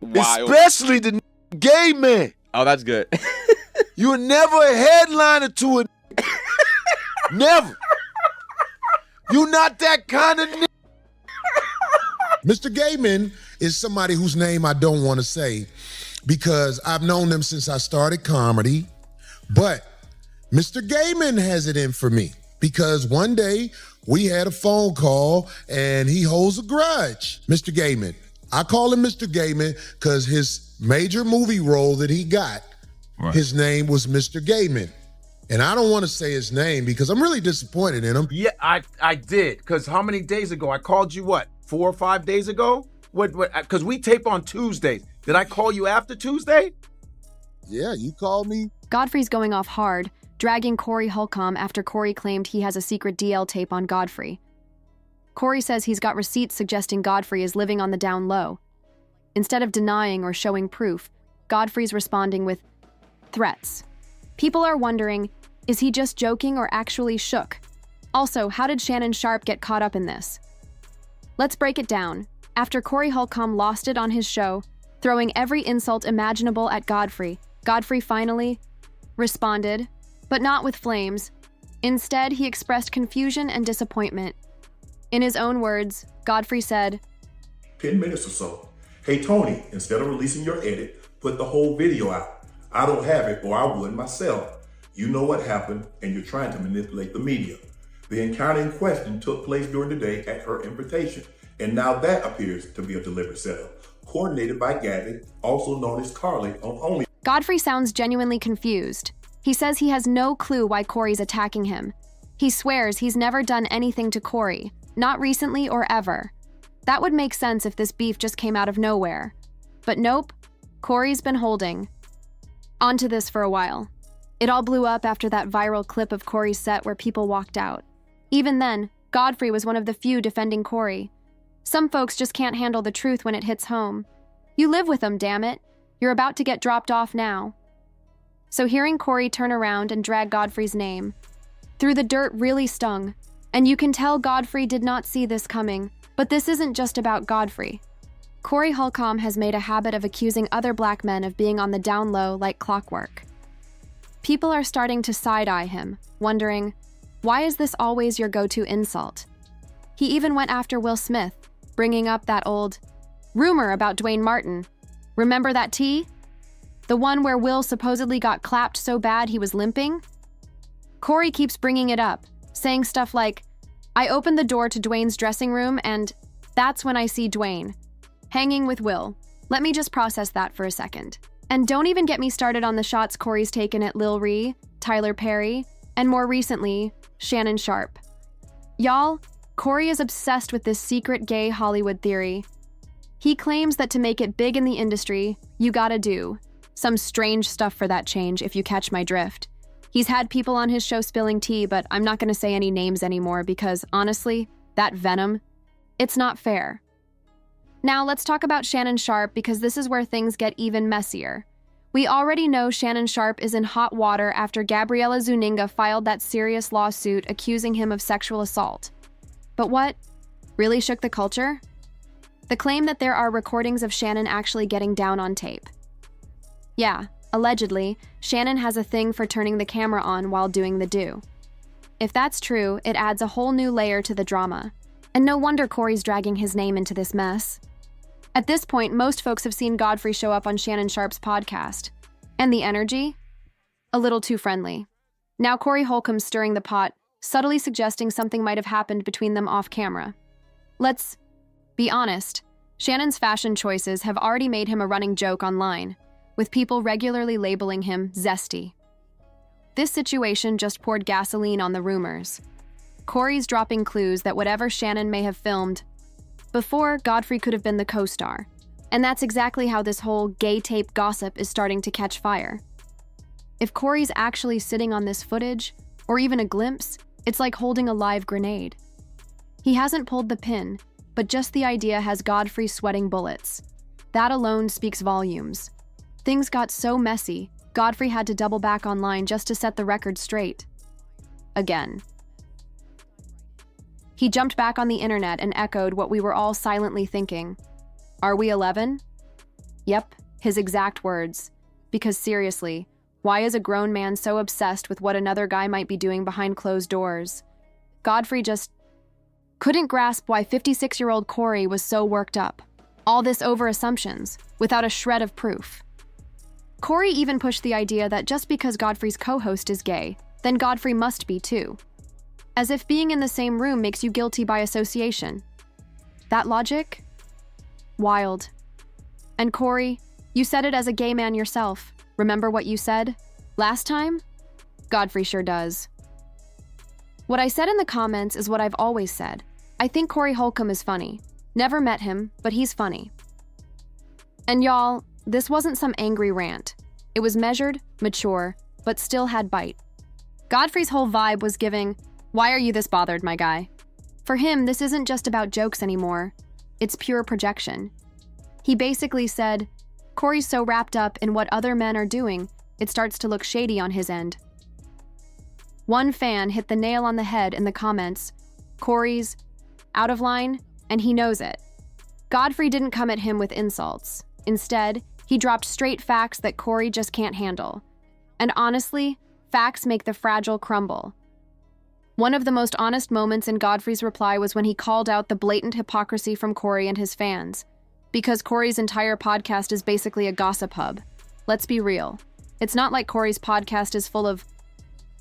Wild. Especially the gay man. Oh, that's good. You were never a headliner to it. Never. You not that kind of nigga. Mr. Gayman is somebody whose name I don't want to say because I've known them since I started comedy. But Mr. Gayman has it in for me because one day we had a phone call and he holds a grudge. Mr. Gayman. I call him Mr. Gayman because his major movie role that he got, his name was Mr. Gayman. And I don't want to say his name because I'm really disappointed in him. Yeah, I did. Because how many days ago? I called you, what, 4 or 5 days ago? What? Because we tape on Tuesdays. Did I call you after Tuesday? Yeah, you called me. Godfrey's going off hard, dragging Corey Holcomb after Cory claimed he has a secret DL tape on Godfrey. Cory says he's got receipts suggesting Godfrey is living on the down low. Instead of denying or showing proof, Godfrey's responding with threats. People are wondering, is he just joking or actually shook? Also, how did Shannon Sharpe get caught up in this? Let's break it down. After Corey Holcomb lost it on his show, throwing every insult imaginable at Godfrey, Godfrey finally responded, but not with flames. Instead, he expressed confusion and disappointment. In his own words, Godfrey said, 10 minutes or so. Hey, Tony, instead of releasing your edit, put the whole video out. I don't have it, or I would myself. You know what happened, and you're trying to manipulate the media. The encounter in question took place during the day at her invitation, and now that appears to be a deliberate setup, coordinated by Gabby, also known as Carly on Only. Godfrey sounds genuinely confused. He says he has no clue why Cory's attacking him. He swears he's never done anything to Cory, not recently or ever. That would make sense if this beef just came out of nowhere. But nope, Cory's been holding onto this for a while. It all blew up after that viral clip of Cory's set where people walked out. Even then, Godfrey was one of the few defending Cory. Some folks just can't handle the truth when it hits home. You live with them, damn it. You're about to get dropped off now. So hearing Cory turn around and drag Godfrey's name through the dirt really stung. And you can tell Godfrey did not see this coming. But this isn't just about Godfrey. Corey Holcomb has made a habit of accusing other black men of being on the down low like clockwork. People are starting to side-eye him, wondering, why is this always your go-to insult? He even went after Will Smith, bringing up that old rumor about Dwayne Martin. Remember that tea? The one where Will supposedly got clapped so bad he was limping? Cory keeps bringing it up, saying stuff like, I opened the door to Dwayne's dressing room and that's when I see Dwayne hanging with Will. Let me just process that for a second. And don't even get me started on the shots Cory's taken at Lil Ree, Tyler Perry, and more recently, Shannon Sharpe. Y'all, Cory is obsessed with this secret gay Hollywood theory. He claims that to make it big in the industry, you gotta do some strange stuff for that change, if you catch my drift. He's had people on his show spilling tea, but I'm not gonna say any names anymore because, honestly, that venom, it's not fair. Now let's talk about Shannon Sharpe because this is where things get even messier. We already know Shannon Sharpe is in hot water after Gabriella Zuniga filed that serious lawsuit accusing him of sexual assault. But what really shook the culture? The claim that there are recordings of Shannon actually getting down on tape. Yeah, allegedly, Shannon has a thing for turning the camera on while doing the do. If that's true, it adds a whole new layer to the drama. And no wonder Cory's dragging his name into this mess. At this point, most folks have seen Godfrey show up on Shannon Sharpe's podcast. And the energy? A little too friendly. Now Corey Holcomb's stirring the pot, subtly suggesting something might have happened between them off camera. Let's be honest, Shannon's fashion choices have already made him a running joke online, with people regularly labeling him zesty. This situation just poured gasoline on the rumors. Cory's dropping clues that whatever Shannon may have filmed before, Godfrey could have been the co-star. And that's exactly how this whole gay tape gossip is starting to catch fire. If Cory's actually sitting on this footage, or even a glimpse, it's like holding a live grenade. He hasn't pulled the pin, but just the idea has Godfrey sweating bullets. That alone speaks volumes. Things got so messy, Godfrey had to double back online just to set the record straight. Again. He jumped back on the internet and echoed what we were all silently thinking. Are we 11? Yep, his exact words. Because seriously, why is a grown man so obsessed with what another guy might be doing behind closed doors? Godfrey just couldn't grasp why 56-year-old Cory was so worked up. All this over assumptions, without a shred of proof. Cory even pushed the idea that just because Godfrey's co-host is gay, then Godfrey must be too. As if being in the same room makes you guilty by association. That logic? Wild. And Cory, you said it as a gay man yourself. Remember what you said? Last time? Godfrey sure does. What I said in the comments is what I've always said. I think Corey Holcomb is funny. Never met him, but he's funny. And y'all, this wasn't some angry rant. It was measured, mature, but still had bite. Godfrey's whole vibe was giving, "Why are you this bothered, my guy?" For him, this isn't just about jokes anymore. It's pure projection. He basically said, Cory's so wrapped up in what other men are doing, it starts to look shady on his end. One fan hit the nail on the head in the comments. Cory's out of line, and he knows it. Godfrey didn't come at him with insults. Instead, he dropped straight facts that Cory just can't handle. And honestly, facts make the fragile crumble. One of the most honest moments in Godfrey's reply was when he called out the blatant hypocrisy from Cory and his fans. Because Cory's entire podcast is basically a gossip hub. Let's be real. It's not like Cory's podcast is full of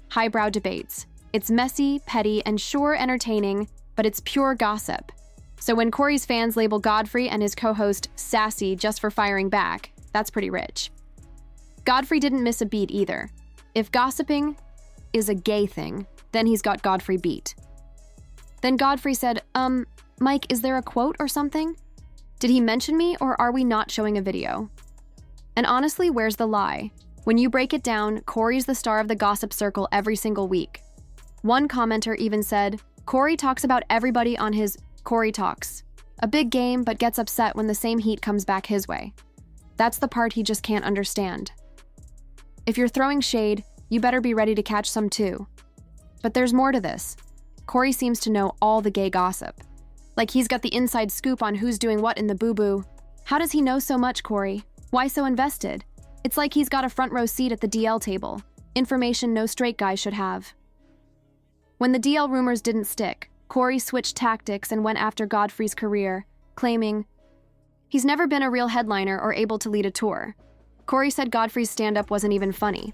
highbrow debates. It's messy, petty, and sure entertaining, but it's pure gossip. So when Cory's fans label Godfrey and his co-host sassy just for firing back, that's pretty rich. Godfrey didn't miss a beat either. If gossiping is a gay thing, then he's got Godfrey beat. Then Godfrey said, Mike, is there a quote or something? Did he mention me, or are we not showing a video? And honestly, where's the lie? When you break it down, Cory's the star of the gossip circle every single week. One commenter even said, Cory talks about everybody on his Cory Talks. A big game, but gets upset when the same heat comes back his way. That's the part he just can't understand. If you're throwing shade, you better be ready to catch some too. But there's more to this. Cory seems to know all the gay gossip. Like he's got the inside scoop on who's doing what in the boo-boo. How does he know so much, Cory? Why so invested? It's like he's got a front row seat at the DL table. Information no straight guy should have. When the DL rumors didn't stick, Cory switched tactics and went after Godfrey's career, claiming he's never been a real headliner or able to lead a tour. Cory said Godfrey's stand-up wasn't even funny.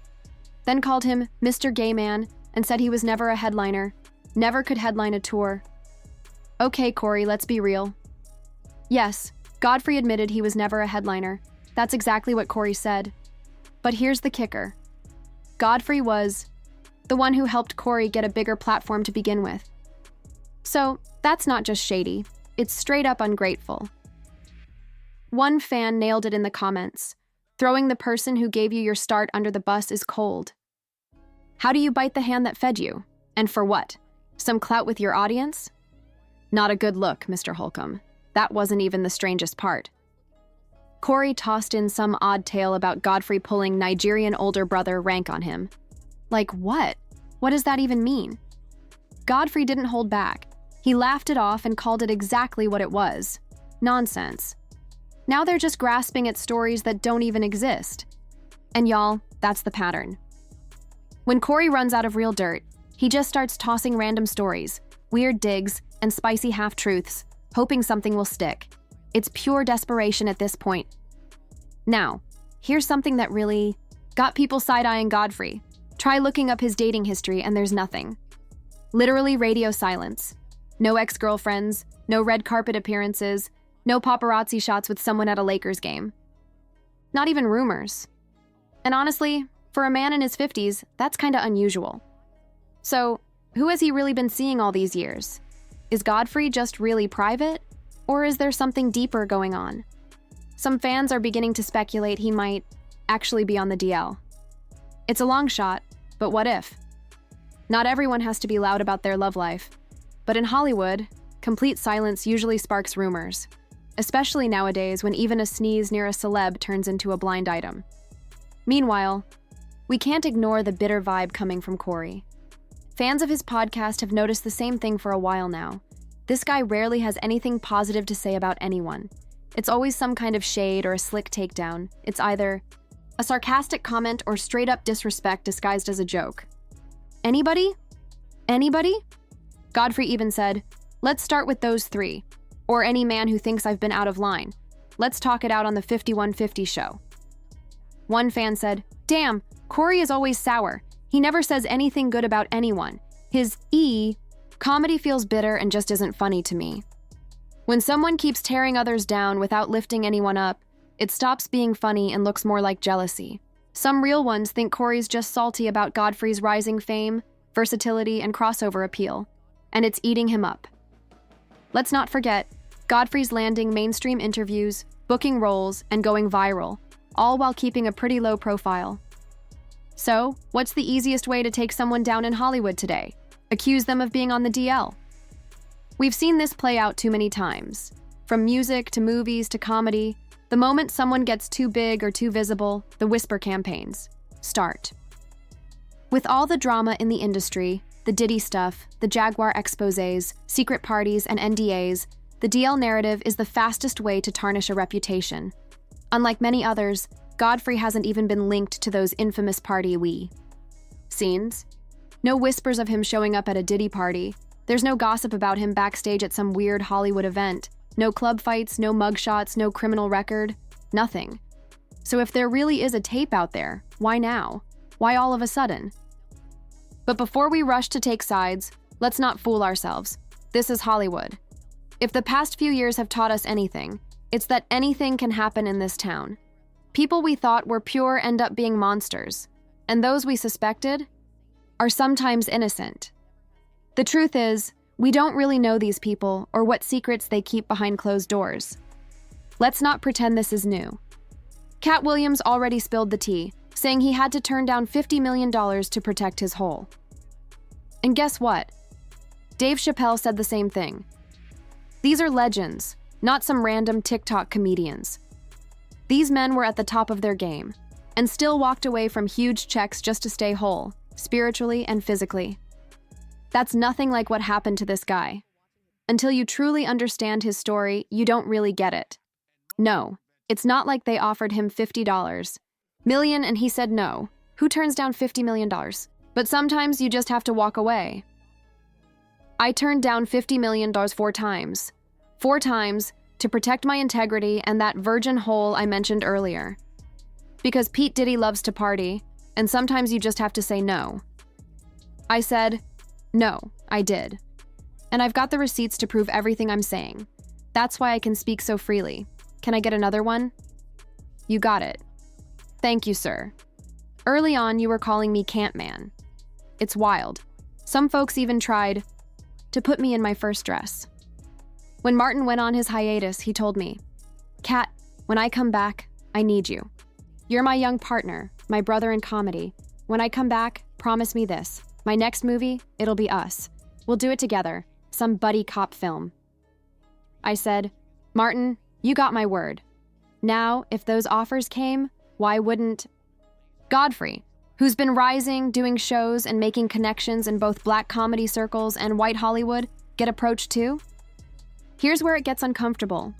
Then called him Mr. Gay Man and said he was never a headliner, never could headline a tour. Okay, Cory, let's be real. Yes, Godfrey admitted he was never a headliner. That's exactly what Cory said. But here's the kicker. Godfrey was the one who helped Cory get a bigger platform to begin with. So, that's not just shady. It's straight up ungrateful. One fan nailed it in the comments. Throwing the person who gave you your start under the bus is cold. How do you bite the hand that fed you? And for what? Some clout with your audience? Not a good look, Mr. Holcomb. That wasn't even the strangest part. Cory tossed in some odd tale about Godfrey pulling Nigerian older brother rank on him. Like what? What does that even mean? Godfrey didn't hold back. He laughed it off and called it exactly what it was. Nonsense. Now they're just grasping at stories that don't even exist. And y'all, that's the pattern. When Cory runs out of real dirt, he just starts tossing random stories, weird digs, and spicy half-truths, hoping something will stick. It's pure desperation at this point. Now, here's something that really got people side-eyeing Godfrey. Try looking up his dating history and there's nothing. Literally radio silence. No ex-girlfriends, no red carpet appearances, no paparazzi shots with someone at a Lakers game. Not even rumors. And honestly, for a man in his 50s, that's kinda unusual. So, who has he really been seeing all these years? Is Godfrey just really private? Or is there something deeper going on? Some fans are beginning to speculate he might actually be on the DL. It's a long shot, but what if? Not everyone has to be loud about their love life. But in Hollywood, complete silence usually sparks rumors, especially nowadays when even a sneeze near a celeb turns into a blind item. Meanwhile, we can't ignore the bitter vibe coming from Cory. Fans of his podcast have noticed the same thing for a while now. This guy rarely has anything positive to say about anyone. It's always some kind of shade or a slick takedown. It's either a sarcastic comment or straight-up disrespect disguised as a joke. Anybody? Anybody? Godfrey even said, "Let's start with those three, or any man who thinks I've been out of line. Let's talk it out on the 5150 show." One fan said, "Damn, Cory is always sour. He never says anything good about anyone. His comedy feels bitter and just isn't funny to me." When someone keeps tearing others down without lifting anyone up, it stops being funny and looks more like jealousy. Some real ones think Cory's just salty about Godfrey's rising fame, versatility, and crossover appeal, and it's eating him up. Let's not forget, Godfrey's landing mainstream interviews, booking roles, and going viral, all while keeping a pretty low profile. So, what's the easiest way to take someone down in Hollywood today? Accuse them of being on the DL. We've seen this play out too many times. From music to movies to comedy, the moment someone gets too big or too visible, the whisper campaigns start. With all the drama in the industry, the Diddy stuff, the Jaguar exposés, secret parties, and NDAs, the DL narrative is the fastest way to tarnish a reputation. Unlike many others, Godfrey hasn't even been linked to those infamous party scenes. No whispers of him showing up at a Diddy party. There's no gossip about him backstage at some weird Hollywood event. No club fights, no mugshots, no criminal record. Nothing. So if there really is a tape out there, why now? Why all of a sudden? But before we rush to take sides, let's not fool ourselves. This is Hollywood. If the past few years have taught us anything, it's that anything can happen in this town. People we thought were pure end up being monsters, and those we suspected are sometimes innocent. The truth is, we don't really know these people or what secrets they keep behind closed doors. Let's not pretend this is new. Cat Williams already spilled the tea, saying he had to turn down $50 million to protect his hole. And guess what? Dave Chappelle said the same thing. These are legends, not some random TikTok comedians. These men were at the top of their game, and still walked away from huge checks just to stay whole, spiritually and physically. That's nothing like what happened to this guy. Until you truly understand his story, you don't really get it. No, it's not like they offered him $50 million and he said no. Who turns down $50 million? But sometimes you just have to walk away. I turned down $50 million 4 times. 4 times to protect my integrity and that virgin hole I mentioned earlier. Because Pete Diddy loves to party, and sometimes you just have to say no. I said, no, I did. And I've got the receipts to prove everything I'm saying. That's why I can speak so freely. Can I get another one? You got it. Thank you, sir. Early on, you were calling me Can't Man. It's wild. Some folks even tried to put me in my first dress. When Martin went on his hiatus, he told me, "Kat, when I come back, I need you. You're my young partner, my brother in comedy. When I come back, promise me this. My next movie, it'll be us. We'll do it together, some buddy cop film." I said, "Martin, you got my word. Now, if those offers came, why wouldn't Godfrey, who's been rising, doing shows, and making connections in both black comedy circles and white Hollywood, get approached too?" Here's where it gets uncomfortable.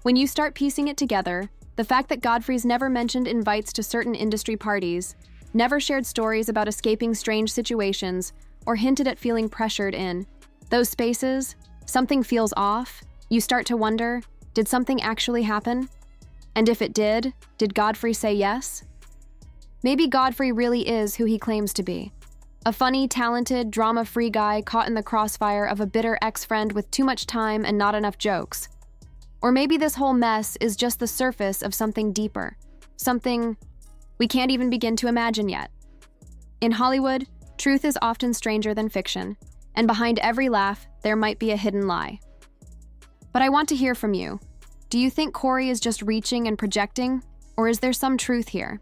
When you start piecing it together, the fact that Godfrey's never mentioned invites to certain industry parties, never shared stories about escaping strange situations, or hinted at feeling pressured in those spaces, something feels off. You start to wonder, did something actually happen? And if it did Godfrey say yes? Maybe Godfrey really is who he claims to be. A funny, talented, drama-free guy caught in the crossfire of a bitter ex-friend with too much time and not enough jokes. Or maybe this whole mess is just the surface of something deeper, something we can't even begin to imagine yet. In Hollywood, truth is often stranger than fiction, and behind every laugh, there might be a hidden lie. But I want to hear from you. Do you think Cory is just reaching and projecting, or is there some truth here?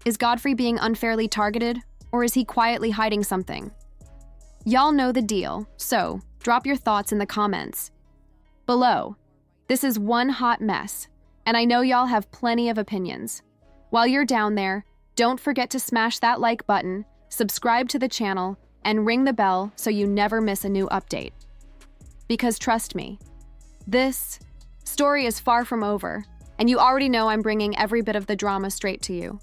Is Godfrey being unfairly targeted, or is he quietly hiding something? Y'all know the deal, so drop your thoughts in the comments below. This is one hot mess, and I know y'all have plenty of opinions. While you're down there, don't forget to smash that like button, subscribe to the channel, and ring the bell so you never miss a new update. Because trust me, this Story is far from over, and you already know I'm bringing every bit of the drama straight to you.